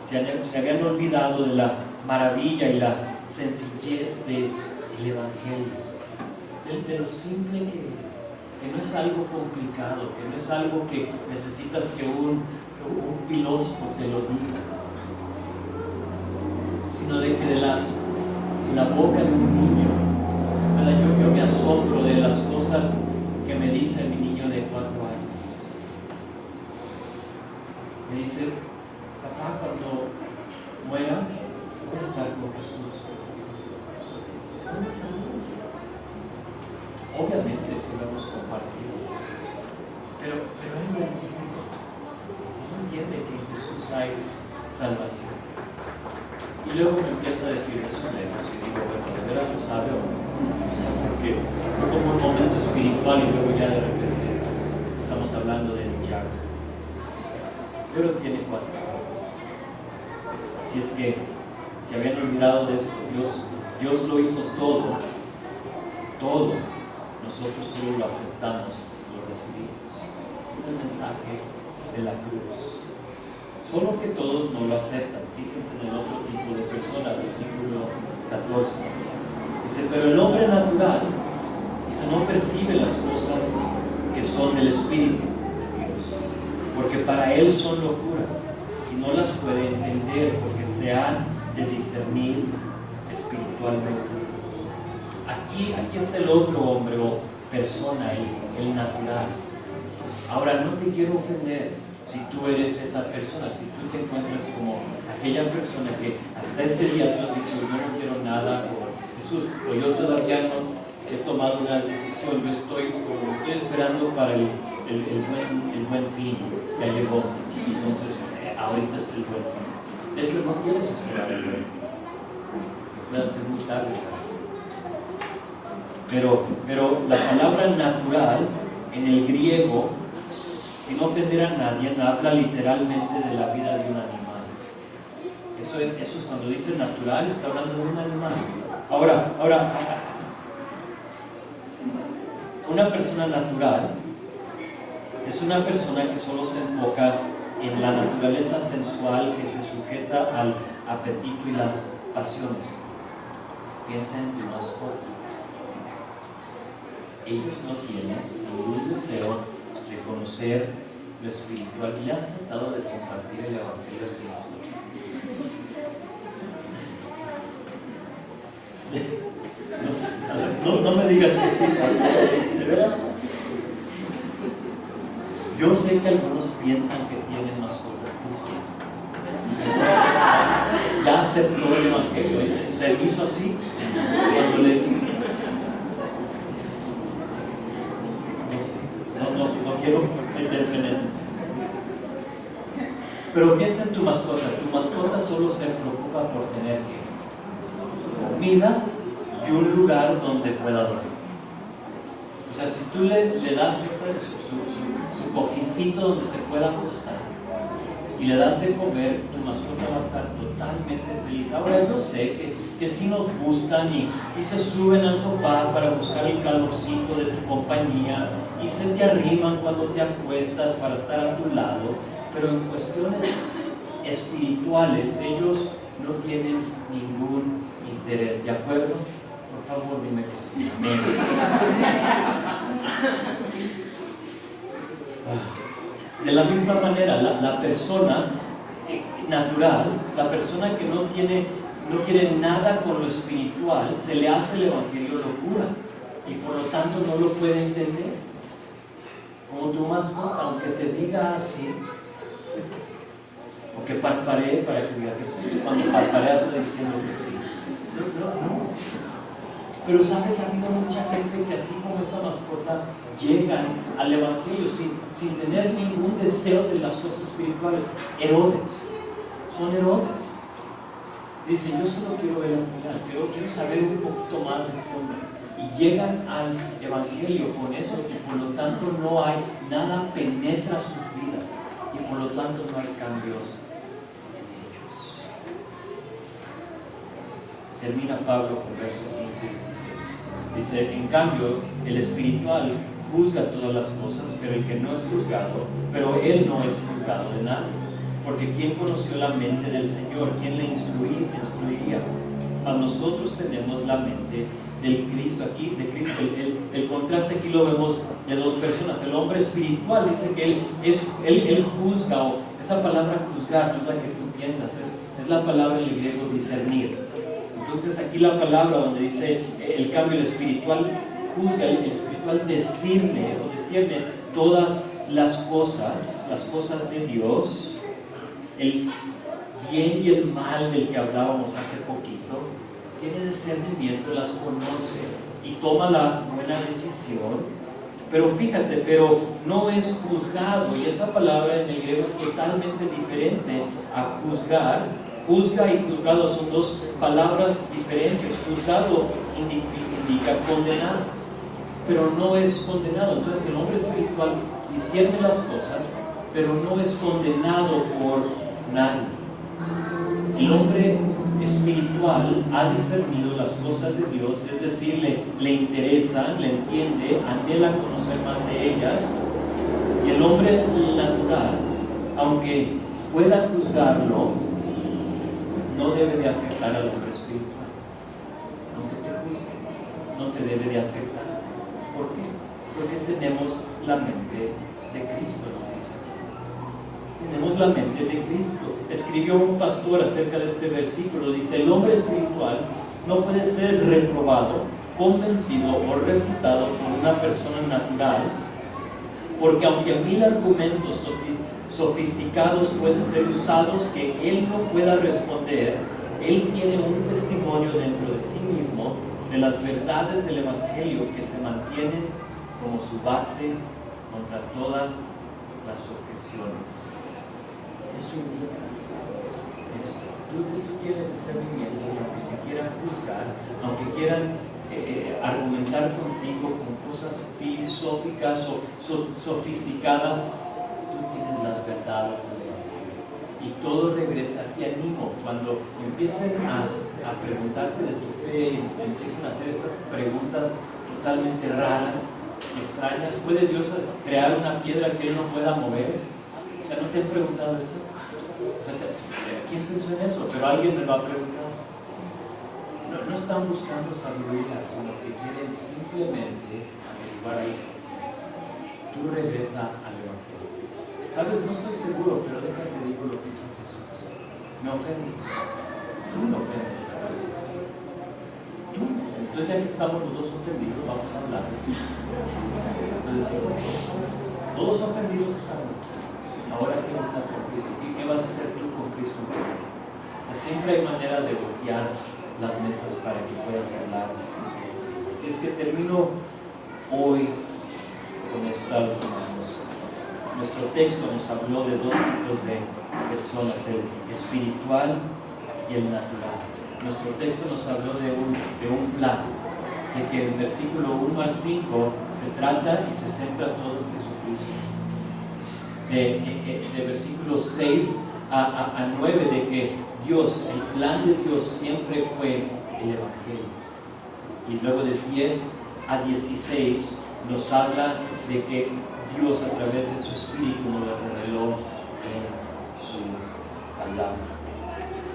Se habían olvidado de la maravilla y la sencillez del Evangelio, de lo simple que no es algo complicado, que no es algo que necesitas que un filósofo te lo diga, sino de que de la boca de un niño, ¿verdad? Yo me asombro de las cosas que me dice mi niño de 4 años. Me dice, papá, cuando muera, voy a estar con Jesús. ¿Dónde salimos? Obviamente si lo hemos compartido, pero él no entiende que en Jesús hay salvación. Y luego me empieza a decir eso lejos y digo, bueno, ¿de veras lo sabe o no? Porque fue como un momento espiritual y luego ya de repente estamos hablando de Jack. Pero tiene 4 años. Así es que se habían olvidado de esto. Dios lo hizo todo. Nosotros solo lo aceptamos, lo recibimos. es el mensaje de la cruz. Solo que todos no lo aceptan. Fíjense en el otro tipo de persona, versículo 14. Dice, pero el hombre natural, dice, no percibe las cosas que son del Espíritu, porque para él son locura y no las puede entender porque se han de discernir espiritualmente. Aquí está el otro hombre o persona, el natural. Ahora, no te quiero ofender si tú eres esa persona, si tú te encuentras como aquella persona que hasta este día tú has dicho, yo no quiero nada con Jesús, o yo todavía no he tomado una decisión, yo estoy esperando para el buen fin, ya llegó, entonces ahorita es el buen fin. De hecho, no quieres esperar el buen fin, puede ser muy tarde. Pero la palabra natural en el griego, sin ofender a nadie, habla literalmente de la vida de un animal. Eso es cuando dice natural, está hablando de un animal. Ahora, una persona natural es una persona que solo se enfoca en la naturaleza sensual que se sujeta al apetito y las pasiones. Piensa en tu mascota. Ellos no tienen ningún deseo de conocer lo espiritual. ¿Y has tratado de compartir el Evangelio de Jesús? No me digas que sí, ¿de verdad? Yo sé que algunos piensan que tienen mascotas cristianas. Ya aceptó el Evangelio, se hizo así cuando le dije. No quiero meterme en eso. Pero piensa en tu mascota. Tu mascota solo se preocupa por tener comida y un lugar donde pueda dormir. O sea, si tú le das su cojincito donde se pueda acostar y le das de comer, tu mascota va a estar totalmente feliz. Ahora yo sé que sí nos buscan y se suben al sofá para buscar el calorcito de tu compañía y se te arriman cuando te acuestas para estar a tu lado, pero en cuestiones espirituales ellos no tienen ningún interés, ¿de acuerdo? Por favor, dime que sí. Amén. De la misma manera, la persona natural, la persona que no quiere nada con lo espiritual, se le hace el Evangelio locura y por lo tanto no lo puede entender. Como tu mascota, aunque te diga así, o que parparee para que diga que sí, cuando parparea está diciendo que sí. No. Pero sabes, ha habido mucha gente que así como esa mascota llegan al Evangelio sin tener ningún deseo de las cosas espirituales. Son Herodes. Dicen, yo solo quiero ver la señal, quiero saber un poquito más de este hombre. Y llegan al Evangelio con eso y por lo tanto no hay, nada penetra sus vidas y por lo tanto no hay cambios en ellos. Termina Pablo con versos 15 y 16. Dice, en cambio, el espiritual juzga todas las cosas, pero el que no es juzgado, pero él no es juzgado de nada. Porque ¿quién conoció la mente del Señor? ¿Quién le instruiría? A nosotros tenemos la mente del Cristo aquí, de Cristo. El contraste aquí lo vemos de dos personas. El hombre espiritual dice que él juzga, o esa palabra juzgar no es la que tú piensas, es la palabra en el griego discernir. Entonces aquí la palabra donde dice el cambio, el espiritual juzga, el espiritual discierne todas las cosas de Dios, el bien y el mal del que hablábamos hace poquito, tiene discernimiento, las conoce y toma la buena decisión. Pero fíjate, pero no es juzgado, y esa palabra en el griego es totalmente diferente a juzgar. Juzga y juzgado son dos palabras diferentes. Juzgado indica condenado, pero no es condenado. Entonces el hombre espiritual discierne las cosas, pero no es condenado por nadie. El hombre espiritual ha discernido las cosas de Dios, es decir, le interesan, le entiende, anhela conocer más de ellas, y El hombre natural, aunque pueda juzgarlo, no debe de afectar al hombre espiritual. Aunque te juzgue, no te debe de afectar. ¿Por qué? Porque tenemos la mente de Cristo, nos dice. Tenemos la mente de Cristo. Escribió un pastor acerca de este versículo, dice: el hombre espiritual no puede ser reprobado, convencido o refutado por una persona natural, porque aunque 1000 argumentos sofisticados pueden ser usados que él no pueda responder, él tiene un testimonio dentro de sí mismo de las verdades del Evangelio que se mantienen como su base contra todas las objeciones. Eso indica eso. Tú tienes discernimiento, y aunque te quieran juzgar, aunque quieran argumentar contigo con cosas filosóficas o sofisticadas, tú tienes las verdades del Evangelio. Y todo regresa. Te animo, cuando empiecen a preguntarte de tu fe, empiecen a hacer estas preguntas totalmente raras y extrañas. ¿Puede Dios crear una piedra que Él no pueda mover? O sea, ¿no te han preguntado eso? O sea, ¿quién pensó en eso? Pero alguien me lo ha preguntado. No están buscando sabiduría, sino que quieren simplemente averiguar ahí. Tú regresa al Evangelio. ¿Sabes? No estoy seguro, pero déjame digo lo que hizo Jesús. Me ofendes. Tú me ofendes esta vez. Entonces, ya que estamos los dos ofendidos, vamos a hablar. Entonces, todos ofendidos estamos. Ahora, ¿qué onda con Cristo? ¿Qué vas a hacer tú con Cristo? O sea, siempre hay manera de voltear las mesas para que puedas hablar. Así es que termino hoy con esta cosa. Nuestro texto nos habló de dos tipos de personas, el espiritual y el natural. Nuestro texto nos habló de un plan, de que en versículo 1 al 5 se trata y se centra todo en Jesucristo. De versículos 6 a 9, de que Dios, el plan de Dios siempre fue el Evangelio. Y luego de 10 a 16 nos habla de que Dios, a través de su Espíritu, nos lo reveló en su palabra.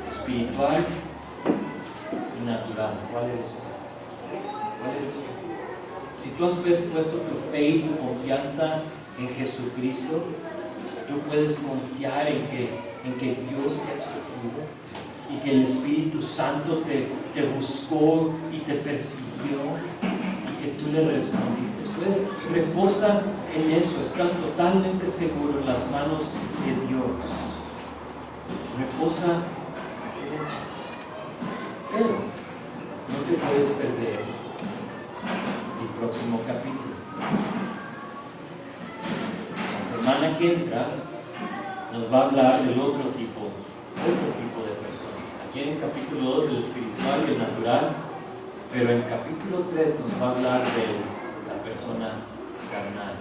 Espiritual y natural. ¿Cuál es? ¿Cuál es? Si tú has puesto tu fe y tu confianza en Jesucristo, tú puedes confiar en que Dios te escogió y que el Espíritu Santo te buscó y te persiguió y que tú le respondiste. Puedes reposa en eso, estás totalmente seguro en las manos de Dios. Reposa en eso. Pero no te puedes perder el próximo capítulo. La semana que entra nos va a hablar del otro tipo de personas. Aquí en el capítulo 2 del espiritual y el natural, pero en el capítulo 3 nos va a hablar de la persona carnal.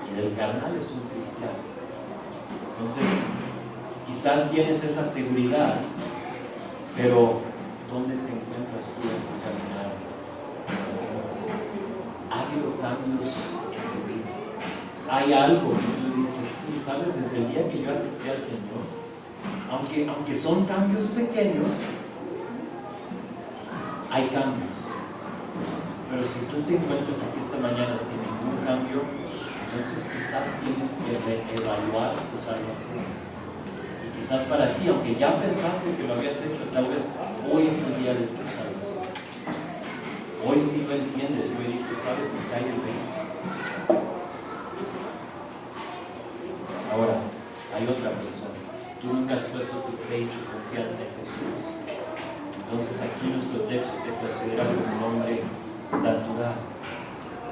Y del carnal es un cristiano. Entonces, quizás tienes esa seguridad, pero ¿dónde te encuentras tú en tu caminar? ¿Ha habido cambios en tu vida? ¿Hay algo que tú dices, sí, sabes, desde el día que yo acepté al Señor, aunque son cambios pequeños, hay cambios? Pero si tú te encuentras aquí esta mañana sin ningún cambio, entonces quizás tienes que reevaluar tu salvación. Y quizás para ti, aunque ya pensaste que lo habías hecho, tal vez hoy es el día de tu salvación. Hoy sí lo entiendes, hoy dices, sabes, me cae el 20. Ahora, hay otra persona. Tú nunca has puesto tu fe y tu confianza en Jesús. Entonces aquí nuestro texto te considera como un hombre natural.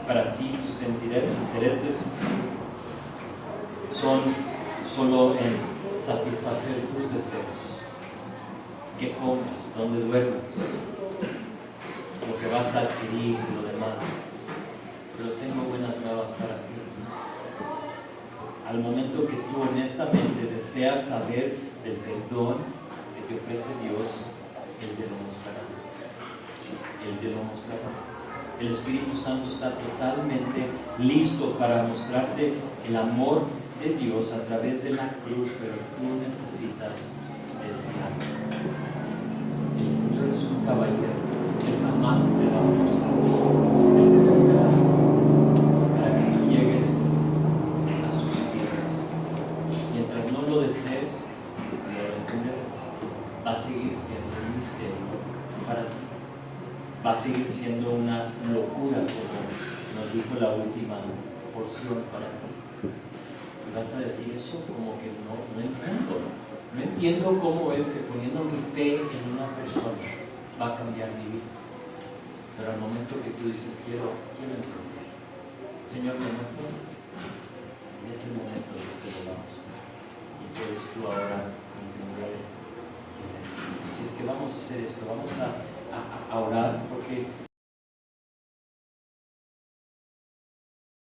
Para ti tus intereses son solo en satisfacer tus deseos. ¿Qué comes? ¿Dónde duermes? Lo que vas a adquirir y lo demás. Pero tengo buenas nuevas para ti. Al momento que tú honestamente deseas saber del perdón que te ofrece Dios, Él te lo mostrará. Él te lo mostrará. El Espíritu Santo está totalmente listo para mostrarte el amor de Dios a través de la cruz, pero tú necesitas desearlo. El Señor es un caballero, Él jamás te va a forzar. Él te espera para que tú llegues a sus pies. Mientras no lo desees, no lo entenderás. Va a seguir siendo un misterio para ti. Va a seguir siendo una locura, como nos dijo la última porción para ti. Y vas a decir eso como que no entiendo. No entiendo cómo es que poniendo mi fe en una persona va a cambiar mi vida. Pero al momento que tú dices, quiero entender, Señor, ¿me muestras? En ese momento es que lo vamos a ver. Y puedes tú ahora entender. Así es que vamos a hacer esto, vamos a orar, porque